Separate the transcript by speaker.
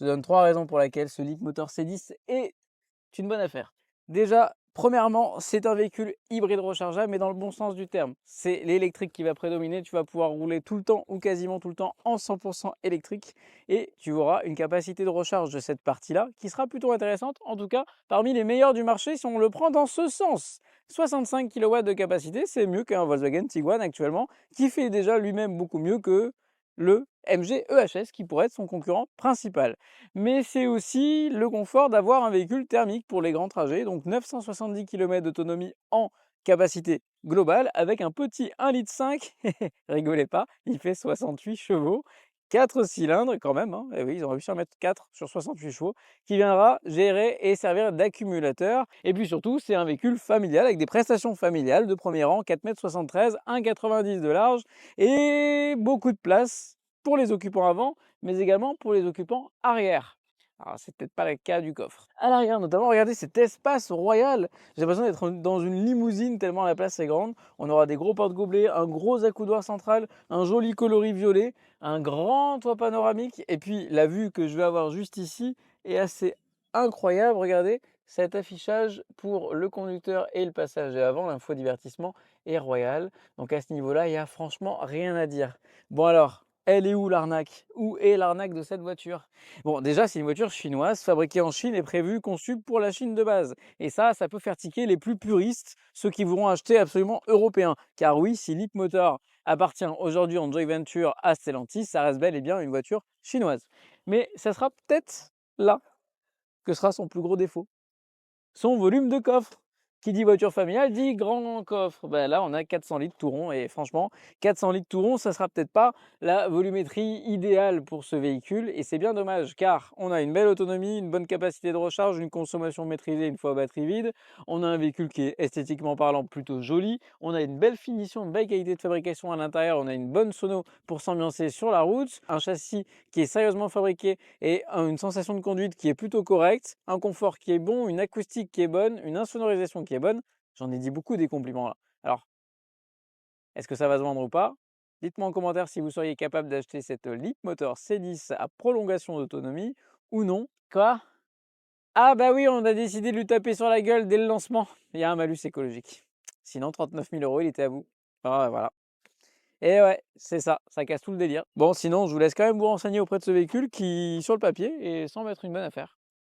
Speaker 1: te donne 3 raisons pour lesquelles ce Leapmotor C10 est une bonne affaire. Déjà, premièrement, c'est un véhicule hybride rechargeable, mais dans le bon sens du terme. C'est l'électrique qui va prédominer. Tu vas pouvoir rouler tout le temps ou quasiment tout le temps en 100% électrique et tu auras une capacité de recharge de cette partie-là qui sera plutôt intéressante. En tout cas, parmi les meilleurs du marché si on le prend dans ce sens. 65 kW de capacité, c'est mieux qu'un Volkswagen Tiguan actuellement qui fait déjà lui-même beaucoup mieux que le MG EHS qui pourrait être son concurrent principal. Mais c'est aussi le confort d'avoir un véhicule thermique pour les grands trajets, donc 970 km d'autonomie en capacité globale avec un petit 1,5 litre, rigolez pas, il fait 68 chevaux, 4 cylindres quand même, hein. Et oui, ils ont réussi à mettre 4 sur 68 chevaux, qui viendra gérer et servir d'accumulateur. Et puis surtout, c'est un véhicule familial avec des prestations familiales de premier rang, 4,73 m, 1,90 de large et beaucoup de place pour les occupants avant, mais également pour les occupants arrière. Alors, c'est peut-être pas le cas du coffre. À l'arrière, notamment, regardez cet espace royal. J'ai l'impression d'être dans une limousine tellement la place est grande. On aura des gros porte-gobelets, un gros accoudoir central, un joli coloris violet, un grand toit panoramique. Et puis, la vue que je vais avoir juste ici est assez incroyable. Regardez cet affichage pour le conducteur et le passager avant. L'infodivertissement est royal. Donc, à ce niveau-là, il n'y a franchement rien à dire. Bon, alors, elle est où l'arnaque? Où est l'arnaque de cette voiture? Bon, déjà, c'est une voiture chinoise, fabriquée en Chine et prévue, conçue pour la Chine de base. Et ça peut faire tiquer les plus puristes, ceux qui voudront acheter absolument européen. Car oui, si Leapmotor appartient aujourd'hui en joint venture à Stellantis, ça reste bel et bien une voiture chinoise. Mais ça sera peut-être là que sera son plus gros défaut. Son volume de coffre. Qui dit voiture familiale dit grand coffre. Ben là, on a 400 litres tout rond et franchement, 400 litres tout rond, ça sera peut-être pas la volumétrie idéale pour ce véhicule et c'est bien dommage car on a une belle autonomie, une bonne capacité de recharge, une consommation maîtrisée une fois batterie vide. On a un véhicule qui est esthétiquement parlant plutôt joli. On a une belle finition, une belle qualité de fabrication à l'intérieur. On a une bonne sono pour s'ambiancer sur la route. Un châssis qui est sérieusement fabriqué et une sensation de conduite qui est plutôt correcte, un confort qui est bon, une acoustique qui est bonne, une insonorisation qui est bonne. J'en ai dit beaucoup des compliments là. Alors, est-ce que ça va se vendre ou pas? Dites-moi en commentaire si vous seriez capable d'acheter cette Leapmotor C10 à prolongation d'autonomie ou non. Quoi? Ah bah oui, on a décidé de lui taper sur la gueule dès le lancement. Il y a un malus écologique. Sinon, 39 000 euros, il était à vous. Ah, voilà. Et ouais, c'est ça casse tout le délire. Bon, sinon, je vous laisse quand même vous renseigner auprès de ce véhicule qui, sur le papier, semble être une bonne affaire.